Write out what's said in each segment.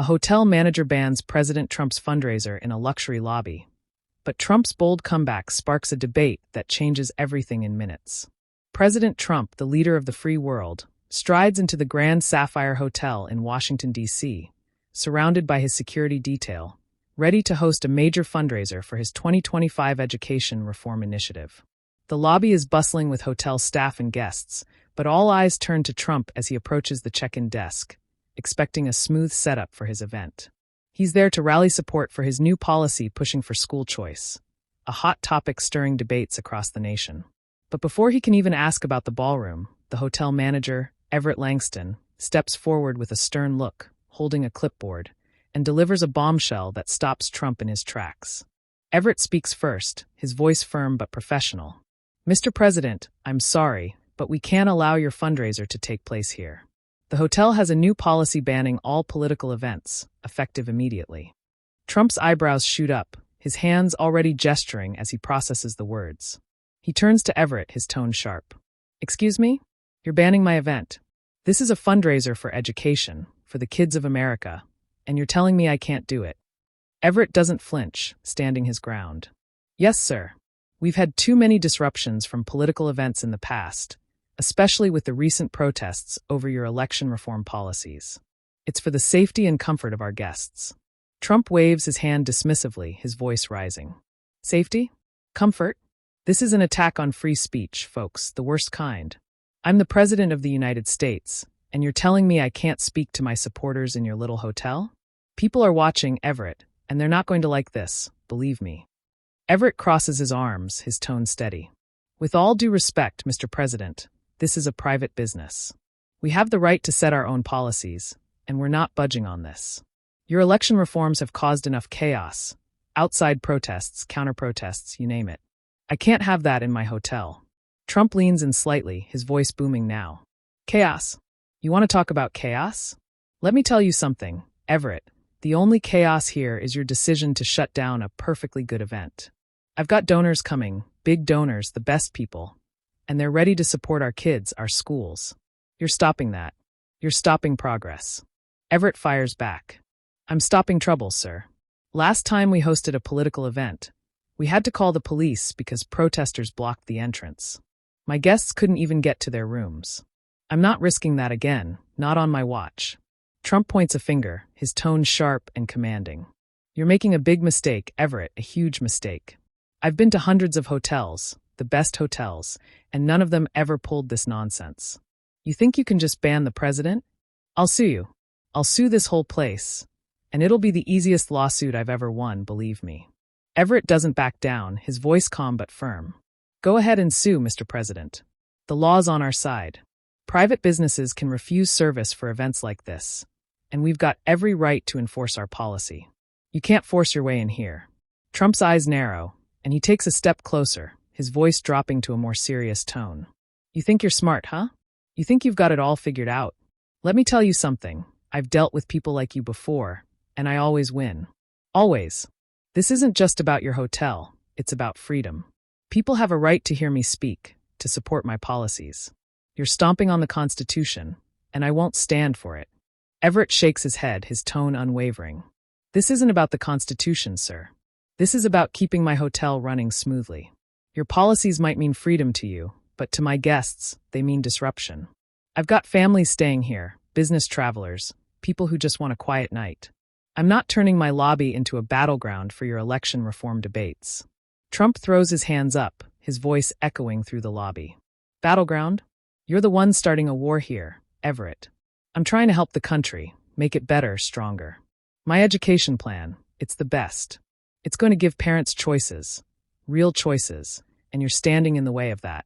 A hotel manager bans President Trump's fundraiser in a luxury lobby. But Trump's bold comeback sparks a debate that changes everything in minutes. President Trump, the leader of the free world, strides into the Grand Sapphire Hotel in Washington, D.C., surrounded by his security detail, ready to host a major fundraiser for his 2025 education reform initiative. The lobby is bustling with hotel staff and guests, but all eyes turn to Trump as he approaches the check-in desk, expecting a smooth setup for his event. He's there to rally support for his new policy pushing for school choice, a hot topic stirring debates across the nation. But before he can even ask about the ballroom, the hotel manager, Everett Langston, steps forward with a stern look, holding a clipboard, and delivers a bombshell that stops Trump in his tracks. Everett speaks first, his voice firm but professional. "Mr. President, I'm sorry, but we can't allow your fundraiser to take place here. The hotel has a new policy banning all political events, effective immediately." Trump's eyebrows shoot up, his hands already gesturing as he processes the words. He turns to Everett, his tone sharp. "Excuse me? You're banning my event. This is a fundraiser for education, for the kids of America, and you're telling me I can't do it." Everett doesn't flinch, standing his ground. "Yes, sir. We've had too many disruptions from political events in the past, especially with the recent protests over your election reform policies. It's for the safety and comfort of our guests." Trump waves his hand dismissively, his voice rising. "Safety? Comfort? This is an attack on free speech, folks, the worst kind. I'm the President of the United States, and you're telling me I can't speak to my supporters in your little hotel? People are watching, Everett, and they're not going to like this, believe me." Everett crosses his arms, his tone steady. "With all due respect, Mr. President, this is a private business. We have the right to set our own policies, and we're not budging on this. Your election reforms have caused enough chaos. Outside protests, counter-protests, you name it. I can't have that in my hotel." Trump leans in slightly, his voice booming now. "Chaos? You want to talk about chaos? Let me tell you something, Everett. The only chaos here is your decision to shut down a perfectly good event. I've got donors coming, big donors, the best people, and they're ready to support our kids, our schools. You're stopping that. You're stopping progress." Everett fires back. "I'm stopping trouble, sir. Last time we hosted a political event, we had to call the police because protesters blocked the entrance. My guests couldn't even get to their rooms. I'm not risking that again, not on my watch." Trump points a finger, his tone sharp and commanding. "You're making a big mistake, Everett, a huge mistake. I've been to hundreds of hotels, the best hotels, and none of them ever pulled this nonsense. You think you can just ban the president? I'll sue you. I'll sue this whole place, and it'll be the easiest lawsuit I've ever won, believe me." Everett doesn't back down, his voice calm but firm. "Go ahead and sue, Mr. President. The law's on our side. Private businesses can refuse service for events like this, and we've got every right to enforce our policy. You can't force your way in here." Trump's eyes narrow, and he takes a step closer, his voice dropping to a more serious tone. "You think you're smart, huh? You think you've got it all figured out? Let me tell you something. I've dealt with people like you before, and I always win. Always. This isn't just about your hotel, it's about freedom. People have a right to hear me speak, to support my policies. You're stomping on the Constitution, and I won't stand for it." Everett shakes his head, his tone unwavering. "This isn't about the Constitution, sir. This is about keeping my hotel running smoothly. Your policies might mean freedom to you, but to my guests, they mean disruption. I've got families staying here, business travelers, people who just want a quiet night. I'm not turning my lobby into a battleground for your election reform debates." Trump throws his hands up, his voice echoing through the lobby. "Battleground? You're the one starting a war here, Everett. I'm trying to help the country, make it better, stronger. My education plan, it's the best. It's going to give parents choices, real choices, and you're standing in the way of that.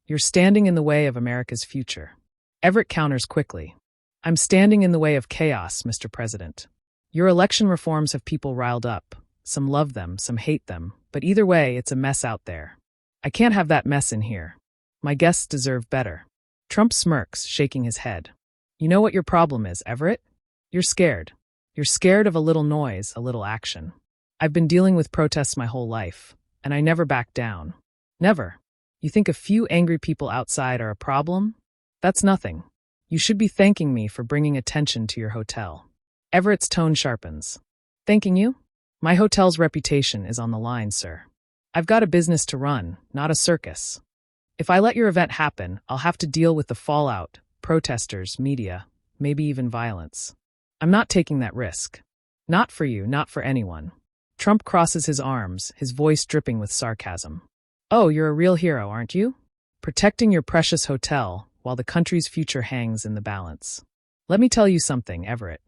You're standing in the way of America's future." Everett counters quickly. "I'm standing in the way of chaos, Mr. President. Your election reforms have people riled up. Some love them, some hate them, but either way, it's a mess out there. I can't have that mess in here. My guests deserve better." Trump smirks, shaking his head. "You know what your problem is, Everett? You're scared. You're scared of a little noise, a little action. I've been dealing with protests my whole life, and I never back down. Never. You think a few angry people outside are a problem? That's nothing. You should be thanking me for bringing attention to your hotel. Everett's tone sharpens. Thanking you? My hotel's reputation is on the line, sir. I've got a business to run, not a circus. If I let your event happen, I'll have to deal with the fallout, protesters, media, maybe even violence. I'm not taking that risk. Not for you, not for anyone. Trump crosses his arms, his voice dripping with sarcasm. Oh, you're a real hero, aren't you? Protecting your precious hotel while the country's future hangs in the balance. Let me tell you something, Everett.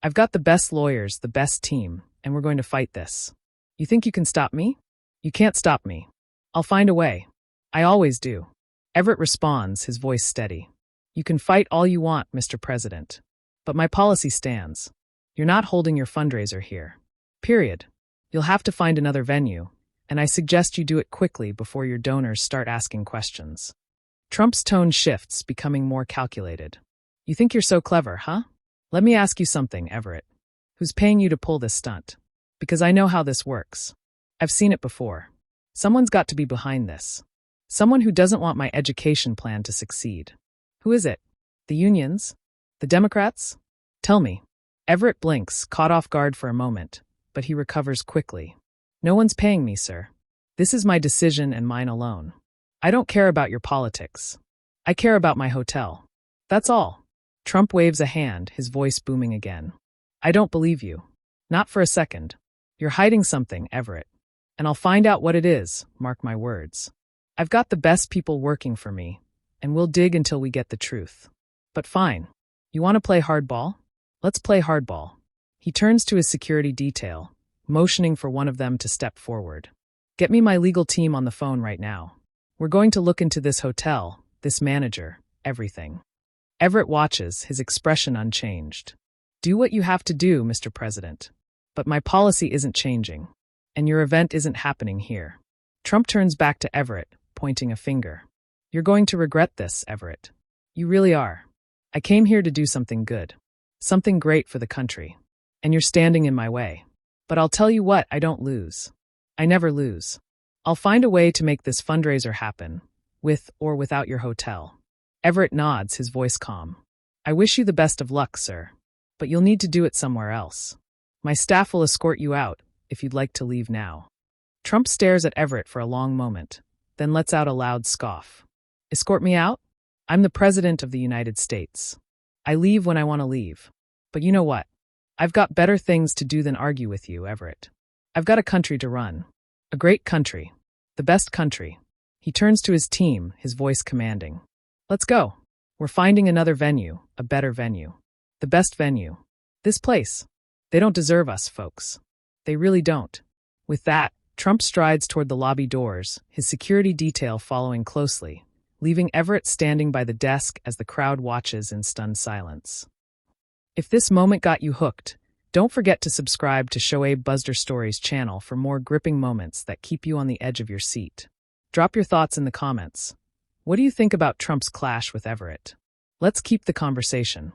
I've got the best lawyers, the best team, and we're going to fight this. You think you can stop me? You can't stop me. I'll find a way. I always do. Everett responds, his voice steady. You can fight all you want, Mr. President. But my policy stands. You're not holding your fundraiser here. Period. You'll have to find another venue, and I suggest you do it quickly before your donors start asking questions. Trump's tone shifts, becoming more calculated. You think you're so clever, huh? Let me ask you something, Everett. Who's paying you to pull this stunt? Because I know how this works. I've seen it before. Someone's got to be behind this. Someone who doesn't want my education plan to succeed. Who is it? The unions? The Democrats? Tell me. Everett blinks, caught off guard for a moment, but he recovers quickly. No one's paying me, sir. This is my decision and mine alone. I don't care about your politics. I care about my hotel. That's all. Trump waves a hand, his voice booming again. I don't believe you. Not for a second. You're hiding something, Everett. And I'll find out what it is, mark my words. I've got the best people working for me, and we'll dig until we get the truth. But fine. You want to play hardball? Let's play hardball. He turns to his security detail, motioning for one of them to step forward. Get me my legal team on the phone right now. We're going to look into this hotel, this manager, everything. Everett watches, his expression unchanged. Do what you have to do, Mr. President. But my policy isn't changing, and your event isn't happening here. Trump turns back to Everett, pointing a finger. You're going to regret this, Everett. You really are. I came here to do something good. Something great for the country. And you're standing in my way. But I'll tell you what, I don't lose. I never lose. I'll find a way to make this fundraiser happen, with or without your hotel. Everett nods, his voice calm. I wish you the best of luck, sir. But you'll need to do it somewhere else. My staff will escort you out, if you'd like to leave now. Trump stares at Everett for a long moment, then lets out a loud scoff. Escort me out? I'm the President of the United States. I leave when I want to leave. But you know what? I've got better things to do than argue with you, Everett. I've got a country to run. A great country. The best country. He turns to his team, his voice commanding. Let's go. We're finding another venue, a better venue. The best venue. This place. They don't deserve us, folks. They really don't. With that, Trump strides toward the lobby doors, his security detail following closely, leaving Everett standing by the desk as the crowd watches in stunned silence. If this moment got you hooked, don't forget to subscribe to Shoaib Buzzer Stories channel for more gripping moments that keep you on the edge of your seat. Drop your thoughts in the comments. What do you think about Trump's clash with Everett? Let's keep the conversation.